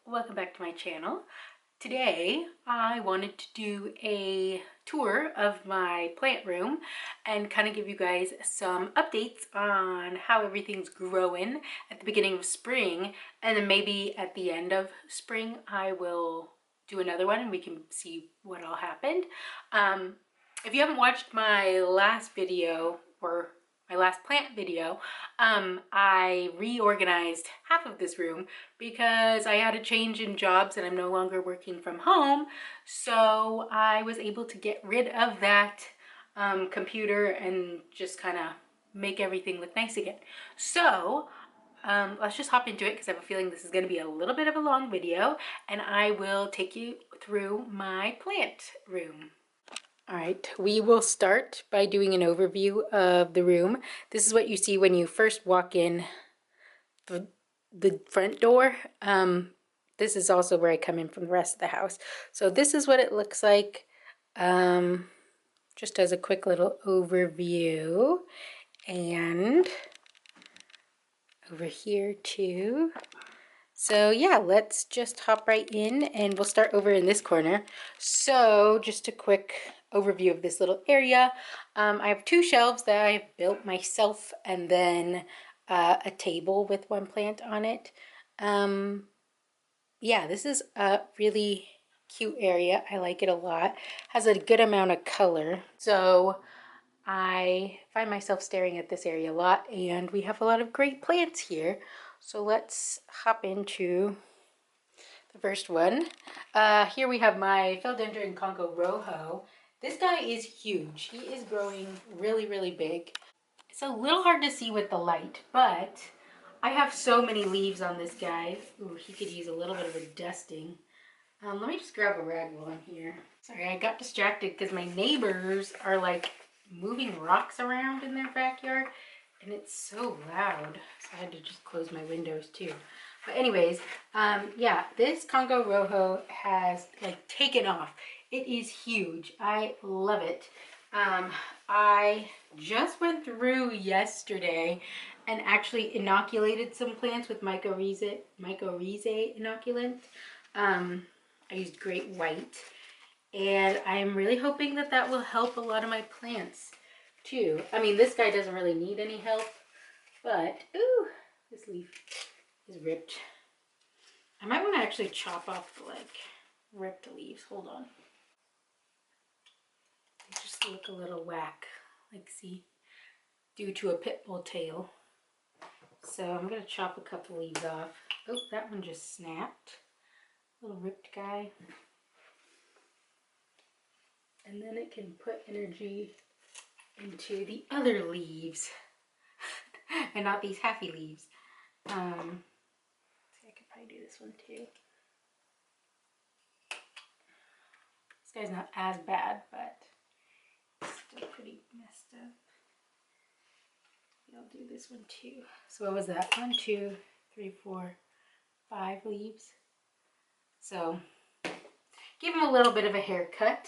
welcome back to my channel. Today I wanted to do a tour of my plant room and kind of give you guys some updates on how everything's growing at the beginning of spring, and then maybe at the end of spring I will do another one and we can see what all happened. If you haven't watched my last video, or my last plant video, I reorganized half of this room because I had a change in jobs and I'm no longer working from home. So I was able to get rid of that computer and just kind of make everything look nice again. So let's just hop into it because I have a feeling this is going to be a little bit of a long video, and I will take you through my plant room. All right, we will start by doing an overview of the room. This is what you see when you first walk in the front door. This is also where I come in from the rest of the house. So this is what it looks like, just as a quick little overview. And over here too. So yeah, let's just hop right in and we'll start over in this corner. So just a quick overview of this little area. I have two shelves that I've built myself, and then a table with one plant on it. Yeah, this is a really cute area. I like it a lot. Has a good amount of color. So I find myself staring at this area a lot, and we have a lot of great plants here. So let's hop into the first one. Here we have my Philodendron Congo Rojo. This guy is huge. He is growing really, really big. It's a little hard to see with the light, but I have so many leaves on this guy. Ooh, he could use a little bit of a dusting. Let me just grab a rag while I'm here. Sorry, I got distracted because my neighbors are like moving rocks around in their backyard, and it's so loud, so I had to just close my windows too. But anyways, yeah, this Congo Rojo has like taken off. It is huge. I love it. I just went through yesterday and actually inoculated some plants with mycorrhizae inoculant. I used Great White, and I'm really hoping that that will help a lot of my plants too. I mean, this guy doesn't really need any help, but ooh, this leaf is ripped. I might want to actually chop off the like ripped leaves. Hold on. They just look a little whack, like see, due to a pit bull tail. So I'm gonna chop a couple leaves off. Oh, that one just snapped. Little ripped guy. And then it can put energy into the other leaves and not these happy leaves. See, I could probably do this one too. This guy's not as bad, but still pretty messed up. I'll do this one too. So what was that? 1, 2, 3, 4, 5 leaves. So give him a little bit of a haircut,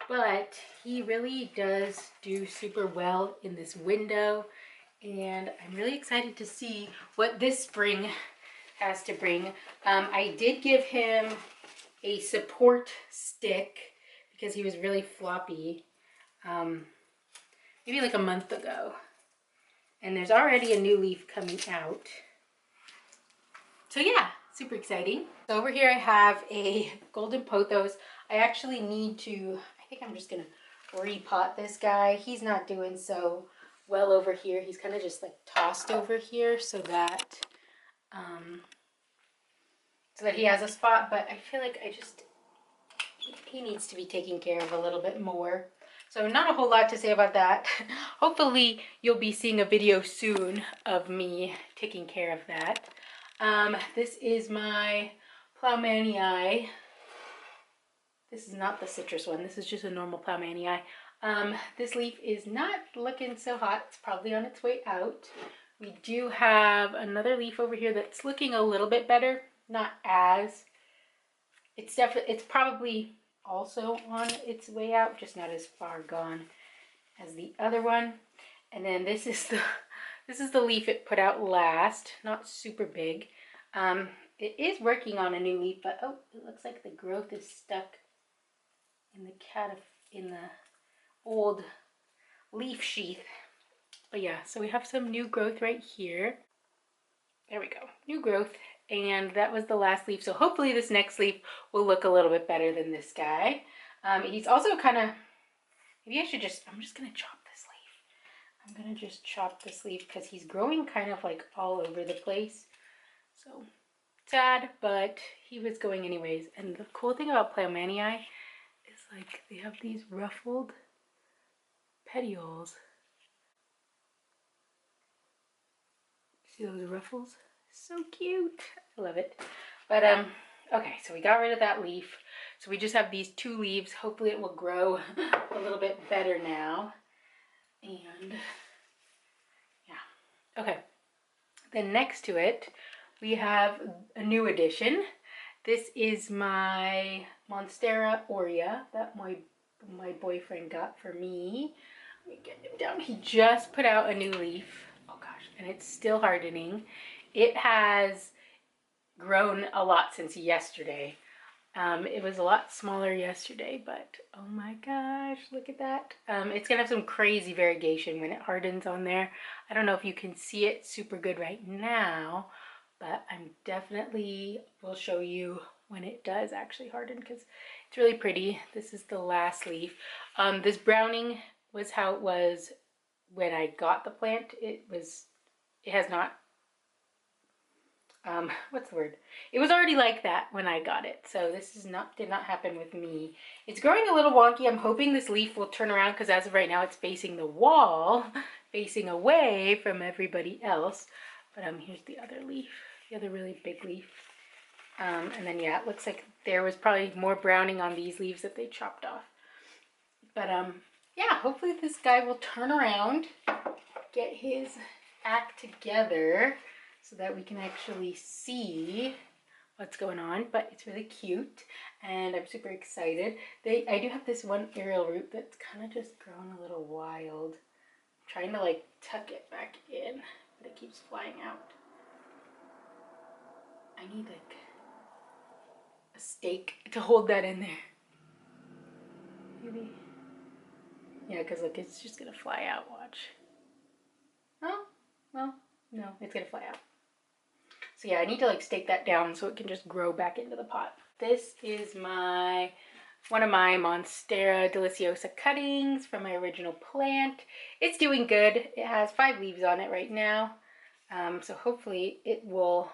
but he really does do super well in this window, and I'm really excited to see what this spring has to bring. I did give him a support stick because he was really floppy maybe like a month ago, and there's already a new leaf coming out. So yeah, super exciting. So over here I have a golden pothos. I actually need to, I think I'm just gonna repot this guy. He's not doing so well over here. He's kind of just like tossed over here so that he has a spot, but I feel like he needs to be taken care of a little bit more. So not a whole lot to say about that. Hopefully you'll be seeing a video soon of me taking care of that. This is my Ploumannii. This is not the citrus one. This is just a normal Ploumannii. This leaf is not looking so hot. It's probably on its way out. We do have another leaf over here that's looking a little bit better. Not as. It's probably also on its way out, just not as far gone as the other one. And then this is the leaf it put out last. Not super big. it is working on a new leaf, but oh, it looks like the growth is stuck in the old leaf sheath. But yeah, so we have some new growth right here. There we go, new growth. And that was the last leaf. So hopefully this next leaf will look a little bit better than this guy. He's also kind of, maybe I should I'm just gonna chop this leaf. I'm gonna just chop this leaf because he's growing kind of like all over the place. So sad, but he was going anyways. And the cool thing about Pleomanii is like they have these ruffled petioles. See those ruffles? So cute. I love it. But okay, so we got rid of that leaf. So we just have these 2 leaves. Hopefully it will grow a little bit better now. And yeah. Okay. Then next to it, we have a new addition. This is my Monstera aurea that my boyfriend got for me. Let me get him down. He just put out a new leaf. Oh gosh, and it's still hardening. It has grown a lot since yesterday. It was a lot smaller yesterday, but oh my gosh, look at that. It's gonna have some crazy variegation when it hardens on there. I don't know if you can see it super good right now, but I'm definitely will show you when it does actually harden because it's really pretty. This is the last leaf. This browning was how it was when I got the plant. It has not, what's the word? It was already like that when I got it. So this did not happen with me. It's growing a little wonky. I'm hoping this leaf will turn around because as of right now it's facing the wall, facing away from everybody else. But here's the other leaf, the other really big leaf. And then yeah, it looks like there was probably more browning on these leaves that they chopped off. But yeah, hopefully this guy will turn around, get his act together so that we can actually see what's going on. But it's really cute and I'm super excited. I do have this one aerial root that's kind of just grown a little wild. I'm trying to like tuck it back in, but it keeps flying out. I need like a stake to hold that in there. Maybe. Yeah, because look, it's just gonna fly out, watch. Oh, well, no, it's gonna fly out. So yeah, I need to like stake that down so it can just grow back into the pot. This is one of my Monstera deliciosa cuttings from my original plant. It's doing good. It has 5 leaves on it right now. So hopefully it will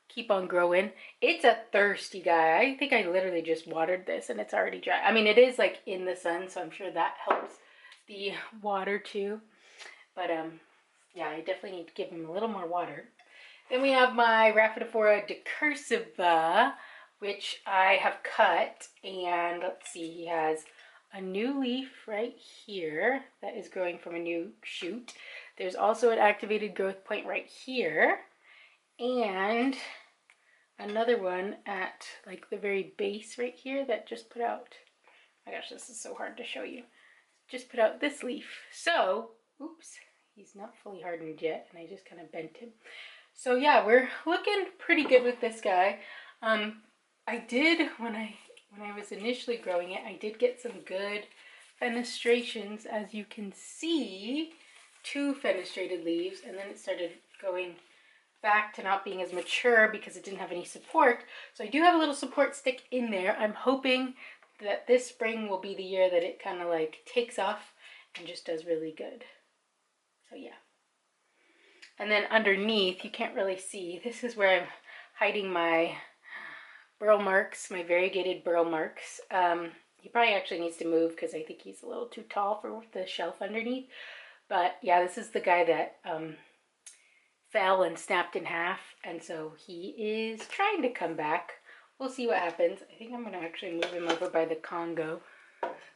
keep on growing. It's a thirsty guy. I think I literally just watered this and it's already dry. I mean, it is like in the sun, so I'm sure that helps the water too. But yeah, I definitely need to give him a little more water. Then we have my Rhaphidophora decursiva, which I have cut, and let's see, he has a new leaf right here that is growing from a new shoot. There's also an activated growth point right here, and another one at like the very base right here that just put out, oh my gosh, this is so hard to show you, just put out this leaf. So, oops, he's not fully hardened yet, and I just kind of bent him. So yeah, we're looking pretty good with this guy. I did, when I was initially growing it, I did get some good fenestrations. As you can see, 2 fenestrated leaves, and then it started going back to not being as mature because it didn't have any support. So I do have a little support stick in there. I'm hoping that this spring will be the year that it kind of like takes off and just does really good. So yeah. And then underneath, you can't really see, this is where I'm hiding my burl marks, my variegated burl marks. He probably actually needs to move because I think he's a little too tall for the shelf underneath. But yeah, this is the guy that fell and snapped in half, and so he is trying to come back. We'll see what happens. I think I'm going to actually move him over by the Congo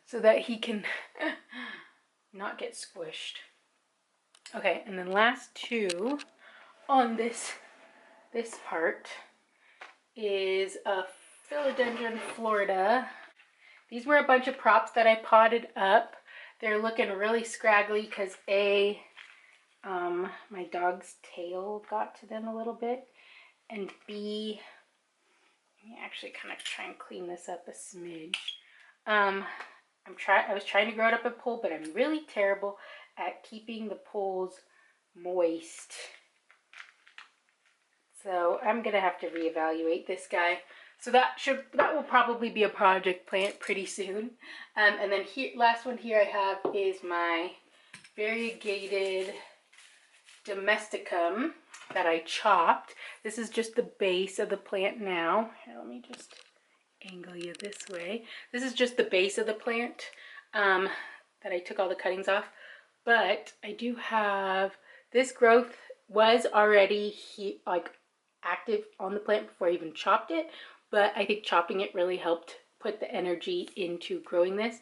so that he can not get squished. Okay, and then last 2 on this part is a Philodendron Florida. These were a bunch of props that I potted up. They're looking really scraggly because my dog's tail got to them a little bit, and B, let me actually kind of try and clean this up a smidge. I was trying to grow it up a pole, but I'm really terrible at keeping the poles moist. So I'm gonna have to reevaluate this guy. So that will probably be a project plant pretty soon. And then here, last one here I have is my variegated domesticum that I chopped. This is just the base of the plant now. Here, let me just angle you this way. This is just the base of the plant that I took all the cuttings off. But I do have, this growth was already active on the plant before I even chopped it, but I think chopping it really helped put the energy into growing this.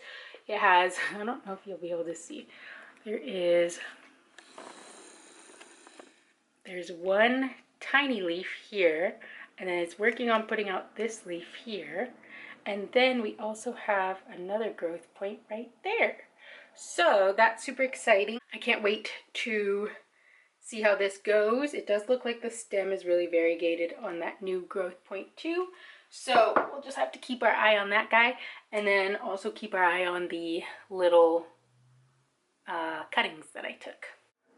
It has, I don't know if you'll be able to see, there's one tiny leaf here, and then it's working on putting out this leaf here, and then we also have another growth point right there. So that's super exciting. I can't wait to see how this goes. It does look like the stem is really variegated on that new growth point too. So we'll just have to keep our eye on that guy, and then also keep our eye on the little cuttings that I took.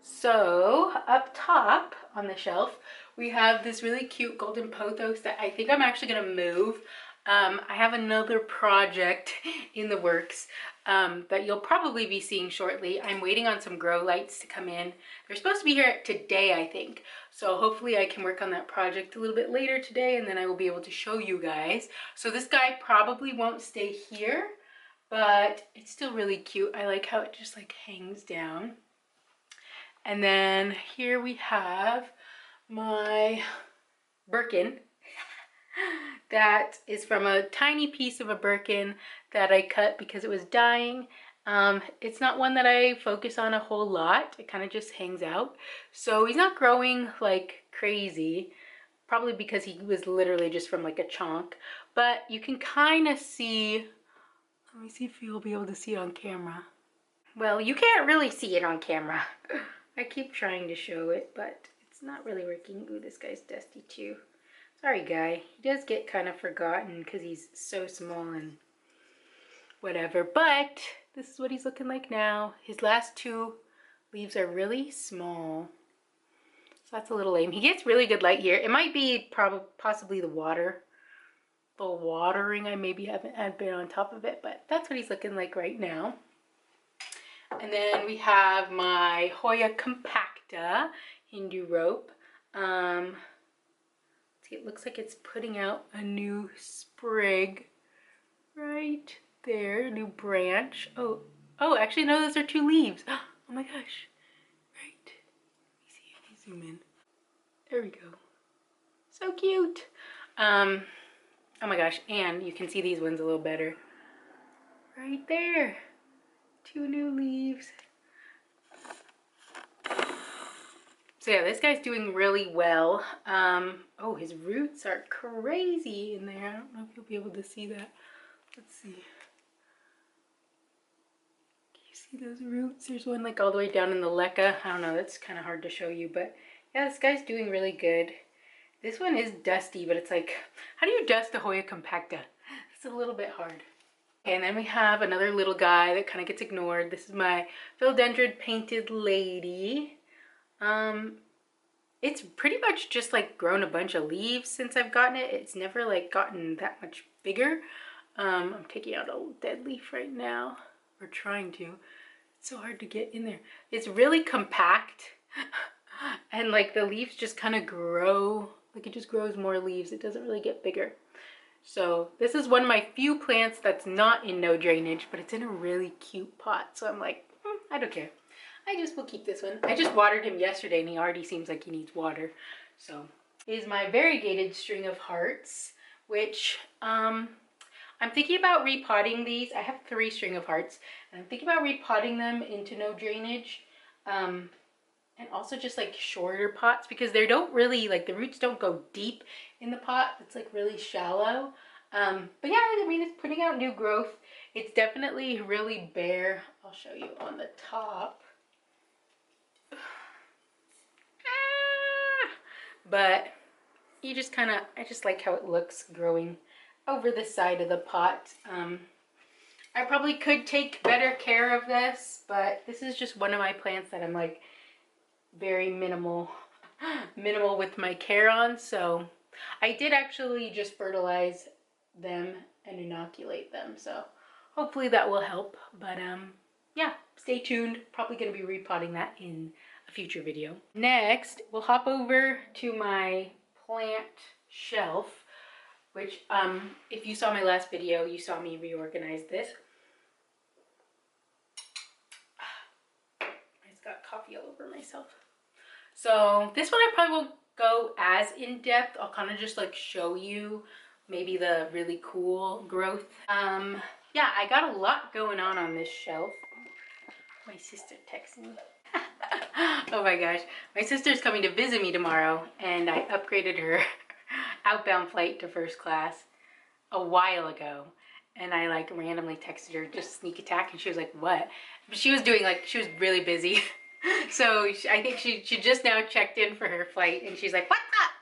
So up top on the shelf, we have this really cute golden pothos that I think I'm actually gonna move. I have another project in the works that you'll probably be seeing shortly. I'm waiting on some grow lights to come in. They're supposed to be here today, I think. So hopefully I can work on that project a little bit later today, and then I will be able to show you guys. So this guy probably won't stay here, but it's still really cute. I like how it just like hangs down. And then here we have my Birkin. That is from a tiny piece of a Birkin that I cut because it was dying. It's not one that I focus on a whole lot. It kind of just hangs out. So he's not growing like crazy, probably because he was literally just from like a chunk. But you can kind of see, let me see if you'll be able to see it on camera. Well, you can't really see it on camera. I keep trying to show it, but it's not really working. Ooh, this guy's dusty too. Sorry, guy. He does get kind of forgotten because he's so small and whatever. But this is what he's looking like now. His last two leaves are really small. So that's a little lame. He gets really good light here. It might be possibly the water. The watering, I maybe haven't had been on top of it, but that's what he's looking like right now. And then we have my Hoya compacta Hindu rope. See, it looks like it's putting out a new sprig right there, new branch. Oh, actually no, those are two leaves. Oh my gosh, right. Let me see if you zoom in. There we go. So cute. Oh my gosh, and you can see these ones a little better. Right there. Two new leaves. So yeah, this guy's doing really well. Oh, his roots are crazy in there. I don't know if you'll be able to see that. Let's see. Can you see those roots? There's one like all the way down in the leca. I don't know, that's kind of hard to show you, but yeah, this guy's doing really good. This one is dusty, but it's like, how do you dust a Hoya compacta? It's a little bit hard. And then we have another little guy that kind of gets ignored. This is my philodendron painted lady. It's pretty much just like grown a bunch of leaves since I've gotten it. It's never like gotten that much bigger. I'm taking out a dead leaf right now, or trying to. It's so hard to get in there. It's really compact and like the leaves just kind of grow, like it just grows more leaves. It doesn't really get bigger. So this is one of my few plants that's not in no drainage, but it's in a really cute pot. So I'm like, I don't care. I just will keep this one. I just watered him yesterday and he already seems like he needs water. So is my variegated string of hearts, which I'm thinking about repotting these. I have 3 string of hearts and I'm thinking about repotting them into no drainage. And also just like shorter pots because they don't really, like the roots don't go deep in the pot. It's like really shallow. But yeah, I mean, it's putting out new growth. It's definitely really bare. I'll show you on the top. But you just kind of, I just like how it looks growing over the side of the pot. I probably could take better care of this, but this is just one of my plants that I'm like very minimal with my care on. So I did actually just fertilize them and inoculate them. So hopefully that will help. But yeah, stay tuned. Probably going to be repotting that in a future video. Next, we'll hop over to my plant shelf, which if you saw my last video, you saw me reorganize this. I just got coffee all over myself. So this one I probably won't go as in depth. I'll kind of just like show you maybe the really cool growth. Yeah, I got a lot going on this shelf. My sister texted me. Oh my gosh, my sister's coming to visit me tomorrow, and I upgraded her outbound flight to first class a while ago, and I like randomly texted her, just sneak attack, and she was like, what? But she was doing like, she was really busy. So I think she just now checked in for her flight, and she's like, what's up?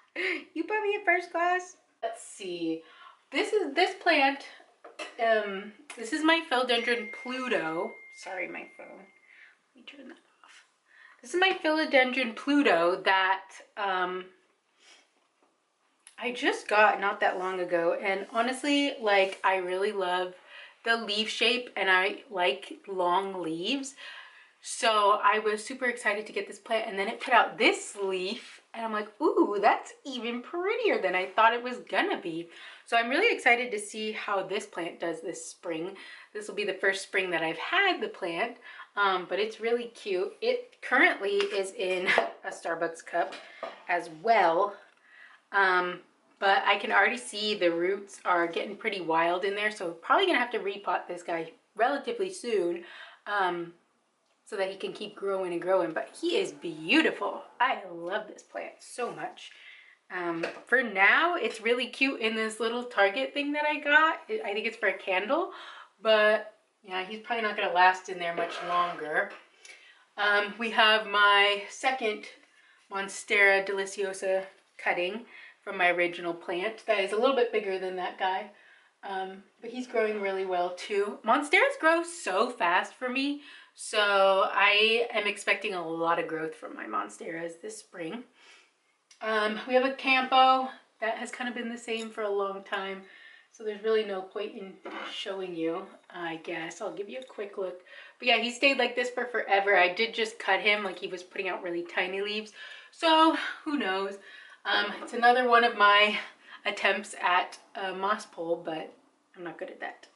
You put me in first class? Let's see. This plant, this is my Philodendron Pluto. Sorry, my phone. Let me turn that off. This is my Philodendron Pluto that I just got not that long ago, and honestly, like, I really love the leaf shape, and I like long leaves. So I was super excited to get this plant, and then it put out this leaf, and I'm like, ooh, that's even prettier than I thought it was gonna be. So I'm really excited to see how this plant does this spring. This will be the first spring that I've had the plant, but it's really cute. It currently is in a Starbucks cup as well, but I can already see the roots are getting pretty wild in there, so probably gonna have to repot this guy relatively soon, so that he can keep growing and growing. But he is beautiful. I love this plant so much. For now, it's really cute in this little Target thing that I got. I think it's for a candle, but yeah, he's probably not gonna last in there much longer. We have my second Monstera deliciosa cutting from my original plant that is a little bit bigger than that guy, but he's growing really well too. Monsteras grow so fast for me, so I am expecting a lot of growth from my Monsteras this spring. We have a Campo that has kind of been the same for a long time, so there's really no point in showing you. I guess I'll give you a quick look. But yeah, he stayed like this for forever. I did just cut him, like he was putting out really tiny leaves, so who knows. It's another one of my attempts at a moss pole, but I'm not good at that.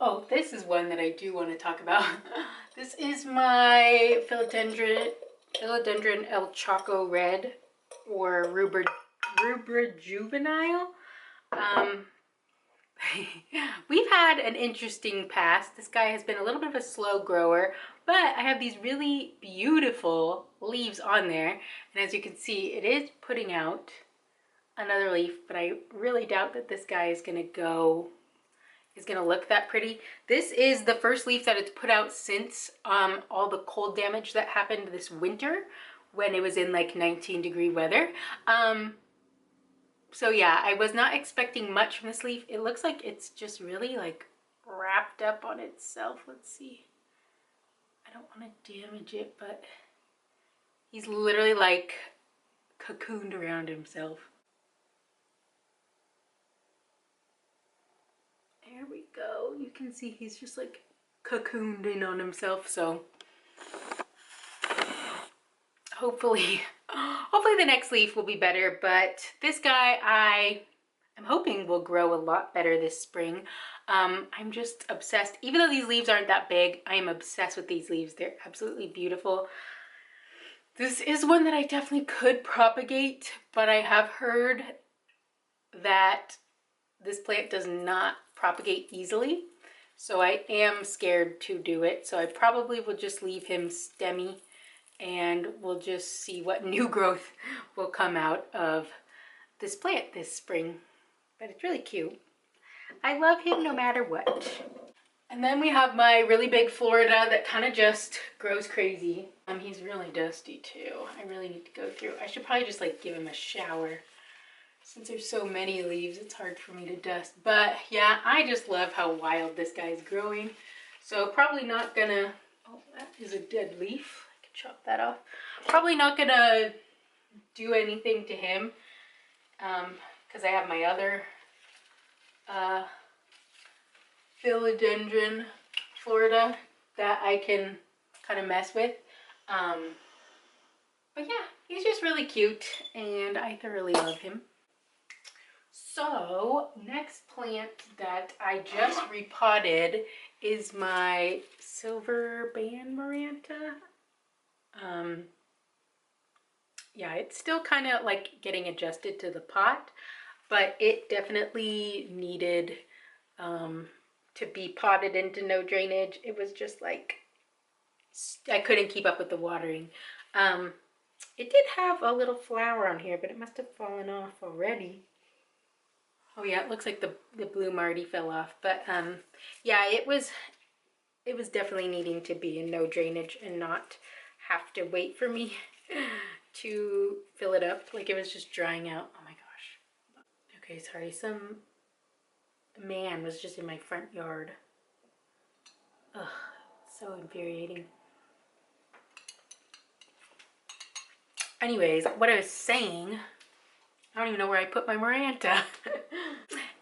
Oh, this is one that I do want to talk about. This is my Philodendron El Choco Red, or Rubra Juvenile. We've had an interesting past. This guy has been a little bit of a slow grower, but I have these really beautiful leaves on there, and as you can see, it is putting out another leaf, but I really doubt that this guy is gonna look that pretty. This is the first leaf that it's put out since all the cold damage that happened this winter when it was in like 19-degree weather. So yeah, I was not expecting much from this leaf. It looks like it's just really like wrapped up on itself. Let's see. I don't want to damage it, but he's literally like cocooned around himself. There we go. You can see he's just like cocooned in on himself. So hopefully the next leaf will be better, but this guy I am hoping will grow a lot better this spring. I'm just obsessed. Even though these leaves aren't that big, I am obsessed with these leaves. They're absolutely beautiful. This is one that I definitely could propagate, but I have heard that this plant does not propagate easily, so I am scared to do it. So I probably will just leave him stemmy, and we'll just see what new growth will come out of this plant this spring. But it's really cute. I love him no matter what. And then we have my really big Florida that kind of just grows crazy. He's really dusty too. I really need to go through. I should probably just like give him a shower Since there's so many leaves, it's hard for me to dust. But yeah, I just love how wild this guy is growing. So probably not gonna, oh, that is a dead leaf. I can chop that off. Probably not gonna do anything to him because I have my other philodendron Florida that I can kind of mess with. But yeah, he's just really cute and I thoroughly love him. So next plant that I just repotted is my silver band Maranta. Yeah, it's still kind of like getting adjusted to the pot, but it definitely needed to be potted into no drainage. It was just like, I couldn't keep up with the watering. It did have a little flower on here, but it must have fallen off already. Oh yeah, it looks like the bloom already fell off. But yeah, it was definitely needing to be in no drainage and not have to wait for me to fill it up. Like it was just drying out. Oh my gosh. Okay, sorry. Some man was just in my front yard. Ugh, so infuriating. Anyways, what I was saying, I don't even know where I put my Maranta.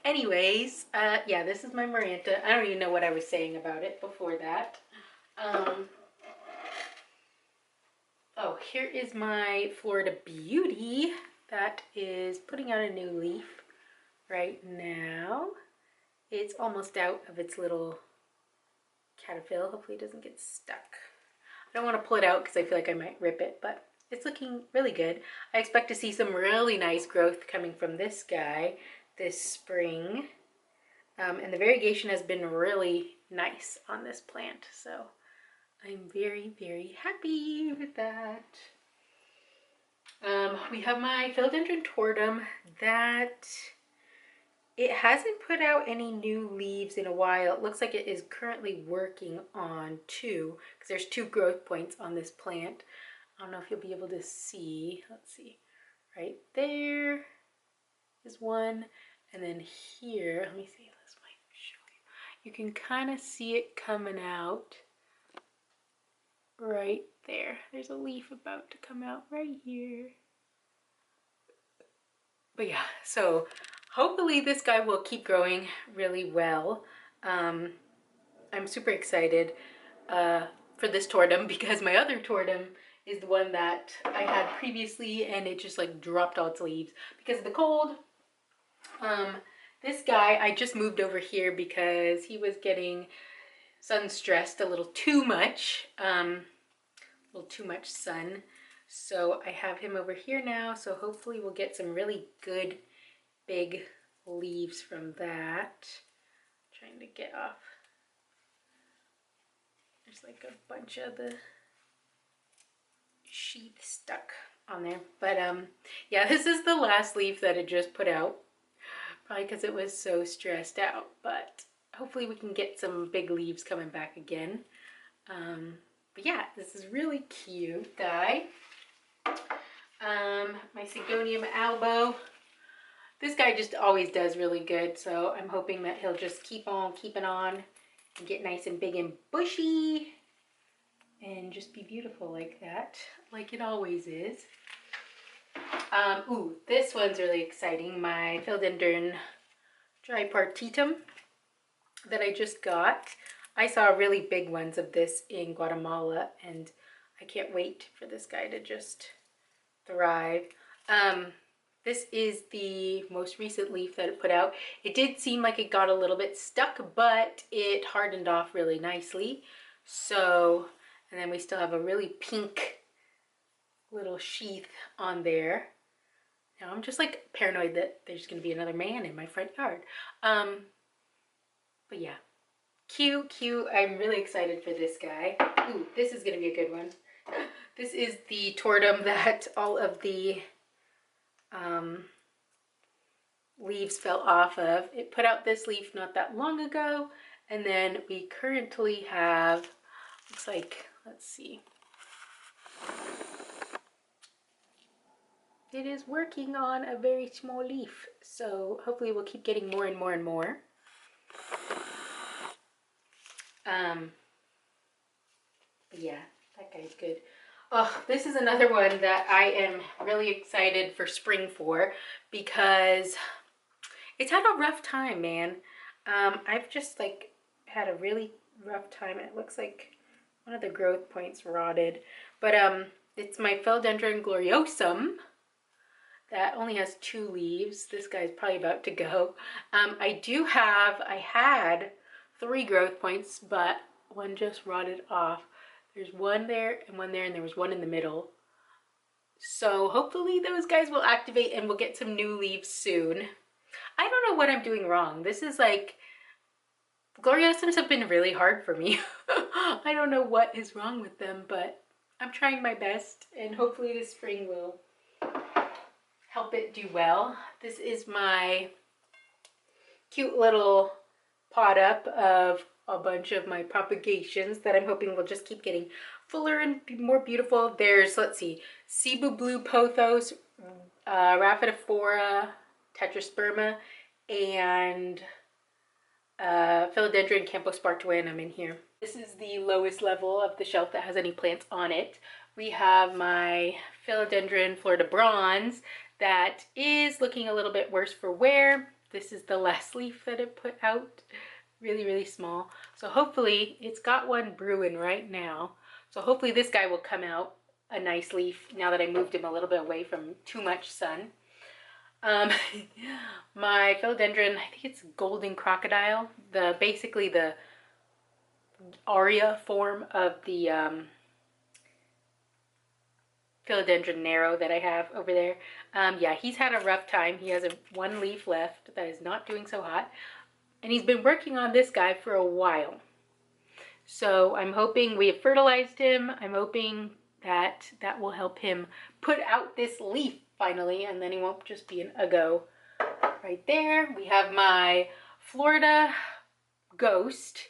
Anyways, yeah, this is my Maranta. I don't even know what I was saying about it before that. Oh, here is my Florida Beauty that is putting out a new leaf right now. It's almost out of its little caterpillar. Hopefully it doesn't get stuck. I don't want to pull it out because I feel like I might rip it, but it's looking really good. I expect to see some really nice growth coming from this guy this spring. And the variegation has been really nice on this plant, so I'm very, very happy with that. We have my philodendron tortum that it hasn't put out any new leaves in a while. It looks like it is currently working on two, because there's 2 growth points on this plant. I don't know if you'll be able to see. Let's see. Right there is one, and then here, let me see if this might show you. You can kind of see it coming out right there. There's a leaf about to come out right here. But yeah, so hopefully this guy will keep growing really well. I'm super excited for this tortum because my other tortum is the one that I had previously and it just like dropped all its leaves because of the cold. This guy, I just moved over here because he was getting sun stressed a little too much, sun. So I have him over here now. So hopefully we'll get some really good big leaves from that. Trying to get off. There's like a bunch of the sheath stuck on there. But yeah, this is the last leaf that it just put out. Probably because it was so stressed out. But hopefully we can get some big leaves coming back again. But yeah, this is really cute guy. My Sigonium albo. This guy just always does really good, so I'm hoping that he'll just keep on keeping on and get nice and big and bushy and just be beautiful like that, like it always is. Ooh, this one's really exciting. My philodendron tripartitum that I just got. I saw really big ones of this in Guatemala, and I can't wait for this guy to just thrive. This is the most recent leaf that it put out. It did seem like it got a little bit stuck, but it hardened off really nicely. So, and then we still have a really pink little sheath on there. Now I'm just like paranoid that there's gonna be another man in my front yard. But yeah, cute. I'm really excited for this guy. Ooh, this is gonna be a good one. This is the tortum that all of the leaves fell off of. It put out this leaf not that long ago, and then we currently have, looks like, let's see, it is working on a very small leaf. So hopefully we'll keep getting more and more and more. Yeah, that guy's good. Oh, this is another one that I am really excited for spring for because it's had a rough time, man. I've just like had a really rough time. It looks like one of the growth points rotted, but it's my Philodendron gloriosum that only has 2 leaves. This guy's probably about to go. I had 3 growth points, but one just rotted off. There's one there and one there, and there was one in the middle. So hopefully those guys will activate and we'll get some new leaves soon. I don't know what I'm doing wrong. This is like, gloriosums have been really hard for me. I don't know what is wrong with them, but I'm trying my best, and hopefully this spring will help it do well. This is my cute little pot up of a bunch of my propagations that I'm hoping will just keep getting fuller and more beautiful. There's, let's see, Cebu Blue Pothos, Rhaphidophora, Tetrasperma, and Philodendron Campospartuanum in here. This is the lowest level of the shelf that has any plants on it. We have my Philodendron Florida Bronze that is looking a little bit worse for wear. This is the last leaf that it put out. Really, really small. So hopefully, it's got one brewing right now. So hopefully this guy will come out a nice leaf now that I moved him a little bit away from too much sun. My Philodendron, I think it's Golden Crocodile, basically the aria form of the Philodendron Narrow that I have over there. Yeah, he's had a rough time. He has one leaf left that is not doing so hot. And he's been working on this guy for a while. So I'm hoping we have fertilized him. I'm hoping that that will help him put out this leaf finally, and then he won't just be an uggo. Right there, we have my Florida Ghost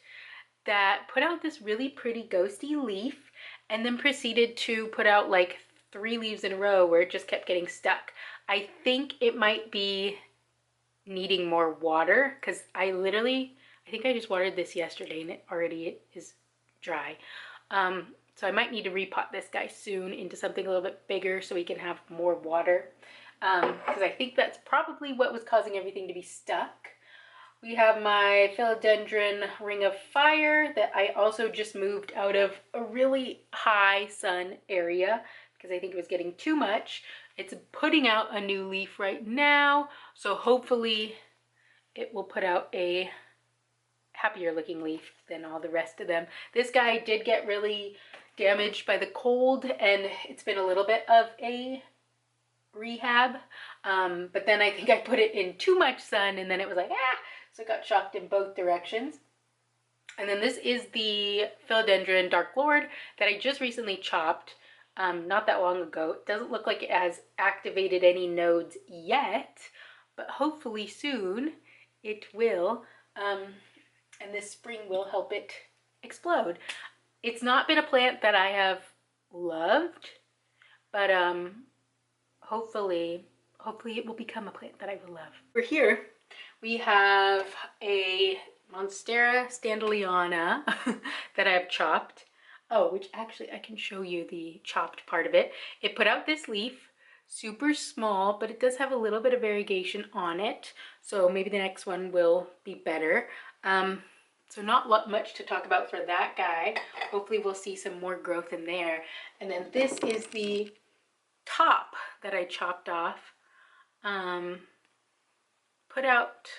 that put out this really pretty ghosty leaf and then proceeded to put out like 3 leaves in a row where it just kept getting stuck. I think it might be needing more water because I think I just watered this yesterday and it already is dry. So I might need to repot this guy soon into something a little bit bigger so he can have more water. Because I think that's probably what was causing everything to be stuck. We have my Philodendron Ring of Fire that I also just moved out of a really high sun area because I think it was getting too much. It's putting out a new leaf right now, so hopefully it will put out a happier looking leaf than all the rest of them. This guy did get really damaged by the cold, and it's been a little bit of a rehab, but then I think I put it in too much sun and then it was like, so it got shocked in both directions. And then this is the Philodendron Dark Lord that I just recently chopped, not that long ago. It doesn't look like it has activated any nodes yet, but hopefully soon it will, and this spring will help it explode. It's not been a plant that I have loved, but hopefully it will become a plant that I will love. Over here, we have a Monstera Standaleyana that I have chopped. Oh, which actually I can show you the chopped part of it. It put out this leaf, super small, but it does have a little bit of variegation on it. So maybe the next one will be better. So not much to talk about for that guy. Hopefully we'll see some more growth in there. And then this is the top that I chopped off. Put out,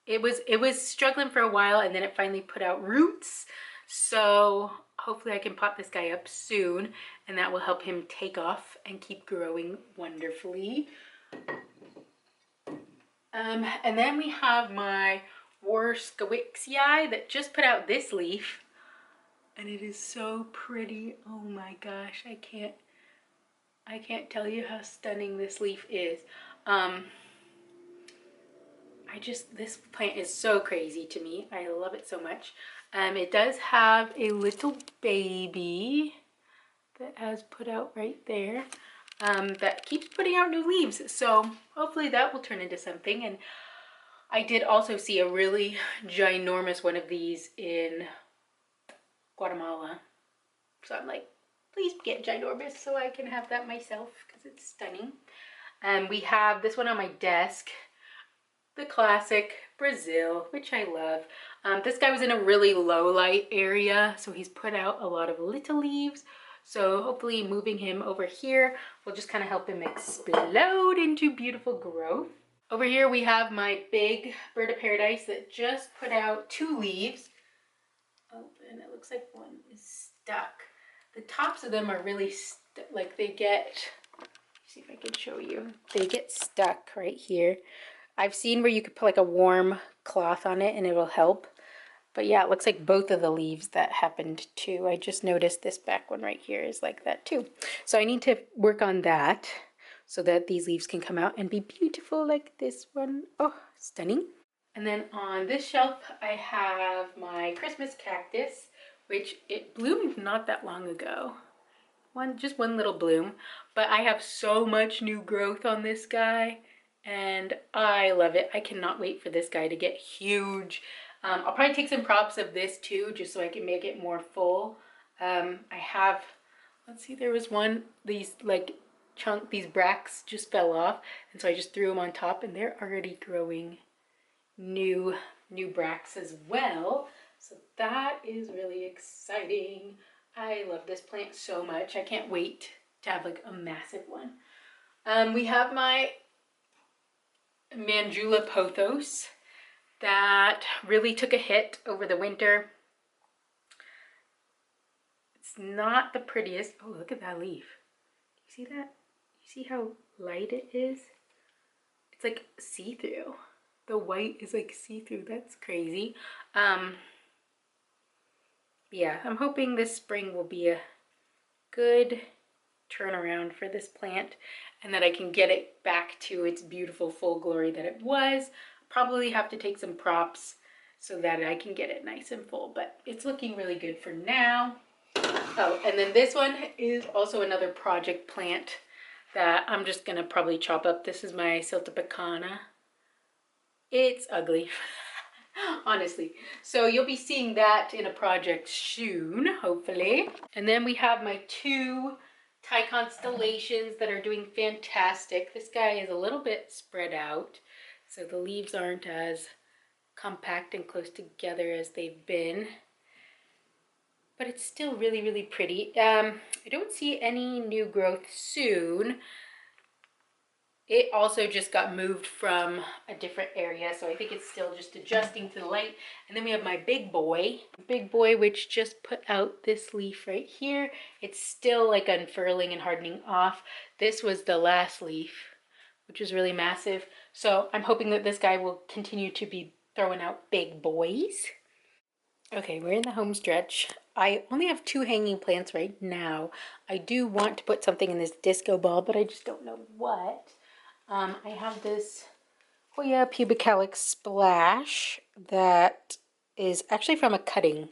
it was struggling for a while, and then it finally put out roots. So hopefully I can pot this guy up soon, and that will help him take off and keep growing wonderfully. And then we have my Warskawixii that just put out this leaf, and it is so pretty. Oh my gosh, I can't tell you how stunning this leaf is. This plant is so crazy to me. I love it so much. It does have a little baby that has put out right there. that keeps putting out new leaves. So hopefully that will turn into something. And I did also see a really ginormous one of these in Guatemala. So I'm like, please get ginormous so I can have that myself because it's stunning. And we have this one on my desk, the classic Brazil, which I love. This guy was in a really low light area, so he's put out a lot of little leaves. So hopefully moving him over here will just kind of help him explode into beautiful growth. Over here we have my big bird of paradise that just put out 2 leaves. Oh, and it looks like one is stuck. The tops of them are really like they get, see if I can show you. They get stuck right here. I've seen where you could put like a warm cloth on it and it will help. But yeah, it looks like both of the leaves that happened too. I just noticed this back one right here is like that too. So I need to work on that so that these leaves can come out and be beautiful like this one. Oh, stunning. And then on this shelf, I have my Christmas cactus, which it bloomed not that long ago. Just one little bloom, but I have so much new growth on this guy and I love it. I cannot wait for this guy to get huge. I'll probably take some props of this too, just so I can make it more full. I have, let's see, there was one, these like these bracts just fell off, and so I just threw them on top and they're already growing new bracts as well. So that is really exciting. I love this plant so much. I can't wait to have like a massive one. We have my Mandula pothos that really took a hit over the winter. It's not the prettiest. Oh, look at that leaf. You see that? You see how light it is? It's like see-through. The white is like see-through. That's crazy. Yeah, I'm hoping this spring will be a good turnaround for this plant and that I can get it back to its beautiful full glory that it was. Probably have to take some props so that I can get it nice and full, but it's looking really good for now. Oh, and then this one is also another project plant that I'm just gonna probably chop up. This is my Siltepecana. It's ugly. Honestly. So you'll be seeing that in a project soon, hopefully. And then we have my 2 Thai constellations that are doing fantastic. This guy is a little bit spread out, so the leaves aren't as compact and close together as they've been. But it's still really, really pretty. I don't see any new growth soon. It also just got moved from a different area, so I think it's still just adjusting to the light. And then we have my big boy, which just put out this leaf right here. It's still like unfurling and hardening off. This was the last leaf, which is really massive. So I'm hoping that this guy will continue to be throwing out big boys. Okay, we're in the home stretch. I only have 2 hanging plants right now. I do want to put something in this disco ball, but I just don't know what. I have this Hoya pubicalyx splash that is actually from a cutting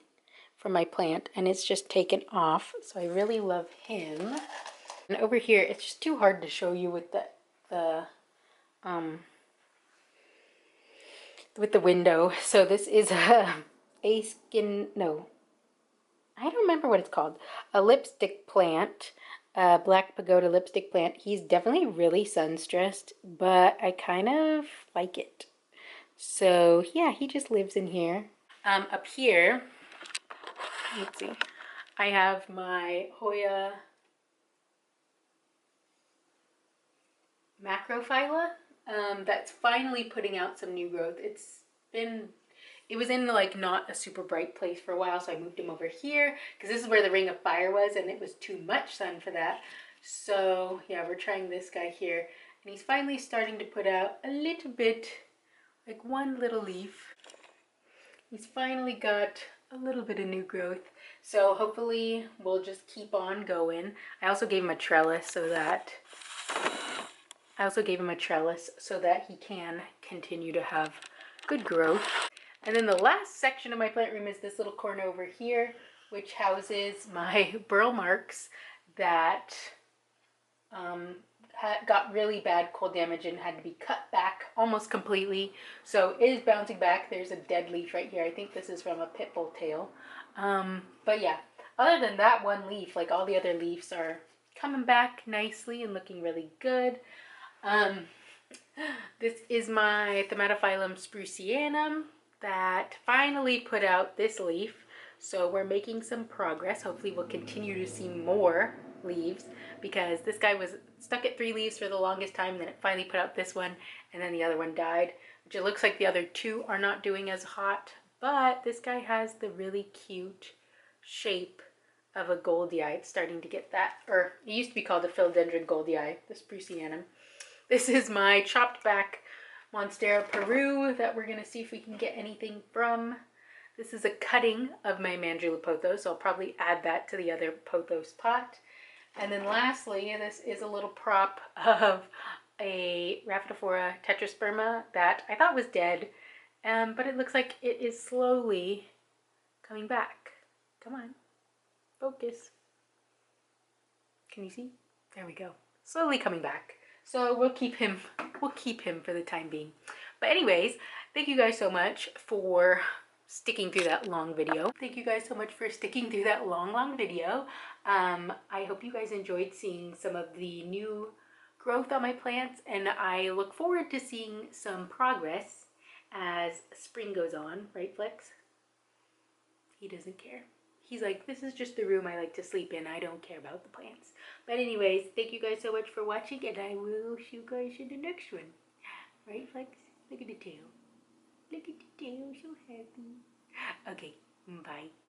from my plant, and it's just taken off, so I really love him. And over here, it's just too hard to show you with the window. So this is a I don't remember what it's called. A lipstick plant. Black pagoda lipstick plant. He's definitely really sun stressed, but I kind of like it. So yeah, he just lives in here. Up here, let's see, I have my Hoya macrophylla that's finally putting out some new growth. It was in like not a super bright place for a while, so I moved him over here because this is where the ring of fire was and it was too much sun for that. So yeah, we're trying this guy here and he's finally starting to put out a little bit, like one little leaf. He's finally got a little bit of new growth. So hopefully we'll just keep on going. I also gave him a trellis so that he can continue to have good growth. And then the last section of my plant room is this little corner over here, which houses my burl marks that got really bad cold damage and had to be cut back almost completely. So it is bouncing back. There's a dead leaf right here. I think this is from a pit bull tail. But yeah, other than that one leaf, like all the other leaves are coming back nicely and looking really good. Um, this is my Thaumatophyllum sprucianum that finally put out this leaf. So we're making some progress. Hopefully we'll continue to see more leaves because this guy was stuck at 3 leaves for the longest time. Then it finally put out this one and then the other one died, which it looks like the other 2 are not doing as hot. But this guy has the really cute shape of a goldii. It's starting to get that, or it used to be called a philodendron goldii, the sprucianum. This is my chopped back Monstera Peru that we're going to see if we can get anything from. This is a cutting of my Mandrula pothos, so I'll probably add that to the other pothos pot. And then lastly, this is a little prop of a Rhaphidophora tetrasperma that I thought was dead, but it looks like it is slowly coming back. Come on, focus. Can you see? There we go. Slowly coming back. So we'll keep him for the time being. But anyways, thank you guys so much for sticking through that long video. Thank you guys so much for sticking through that long video. I hope you guys enjoyed seeing some of the new growth on my plants, and I look forward to seeing some progress as spring goes on, right, Flex? He doesn't care. He's like, this is just the room I like to sleep in. I don't care about the plants. But anyways, thank you guys so much for watching, and I will see you guys in the next one. Right, Flex? Look at the tail. Look at the tail, so happy. Okay, bye.